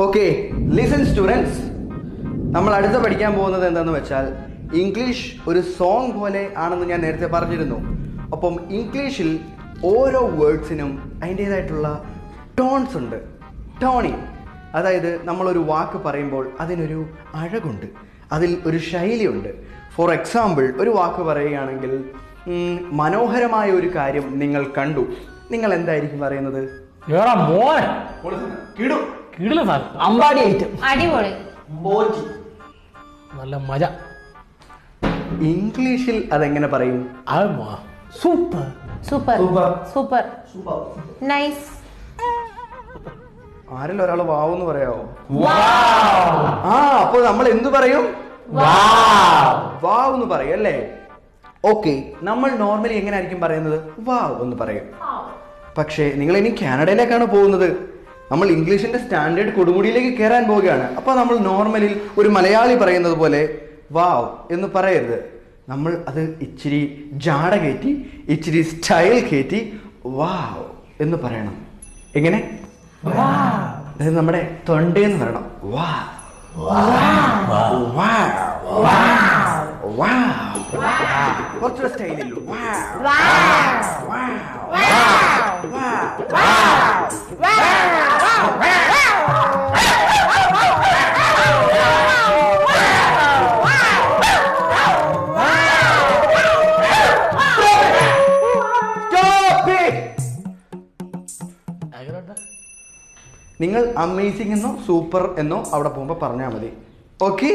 Okay, listen students. നമ്മൾ അടുത്ത പഠിക്കാൻ പോകുന്നത് എന്താണെന്ന് വെച്ചാൽ ഇംഗ്ലീഷ് ഒരു സോങ് പോലെ ആണെന്ന് ഞാൻ നേരത്തെ പറഞ്ഞിരുന്നു. അപ്പം ഇംഗ്ലീഷിൽ ഓരോ വേർഡ്സിനും അതിൻ്റേതായിട്ടുള്ള ടോൺസ് ഉണ്ട്. ടോണിങ്, അതായത് നമ്മളൊരു വാക്ക് പറയുമ്പോൾ അതിനൊരു അഴകുണ്ട്, അതിൽ ഒരു ശൈലിയുണ്ട്. ഫോർ എക്സാമ്പിൾ, ഒരു വാക്ക് പറയുകയാണെങ്കിൽ മനോഹരമായ ഒരു കാര്യം നിങ്ങൾ കണ്ടു, നിങ്ങൾ എന്തായിരിക്കും പറയുന്നത്? നല്ല മജ. ഇംഗ്ലീഷിൽ അതെങ്ങനെ പറയും? Super super super nice. ആരെങ്കിലും ഒരാൾ വാവ് എന്ന് പറയാവോ? അപ്പോൾ നമ്മൾ എന്തു പറയും? വാവ് എന്ന് പറയും അല്ലേ? ഓക്കെ, നമ്മൾ നോർമലി എങ്ങനെ ആയിരിക്കും പറയുന്നത്? വാവ് എന്ന് പറയും. പക്ഷേ നിങ്ങൾ ഇനി കാനഡയിലേക്കാണ് പോകുന്നത്. നമ്മൾ ഇംഗ്ലീഷിന്റെ സ്റ്റാൻഡേർഡ് കൊടുമുടിയിലേക്ക് കയറാൻ പോവുകയാണ്. അപ്പോൾ നമ്മൾ നോർമലിൽ ഒരു മലയാളി പറയുന്നത് പോലെ വാവ് എന്ന് പറയരുത്. നമ്മൾ അത് ഇച്ചിരി ജാട കയറ്റി, ഇച്ചിരി സ്റ്റൈൽ കയറ്റി വാവ് എന്ന് പറയണം. എങ്ങനെ? അതായത് നമ്മുടെ തൊണ്ടയെന്ന് പറയണം. കുറച്ചുകൂടെ സ്റ്റൈലിൽ നിങ്ങൾ അമേസിംഗ് എന്നോ സൂപ്പർ എന്നോ അവിടെ പോകുമ്പോൾ പറഞ്ഞാൽ മതി. ഓക്കെ.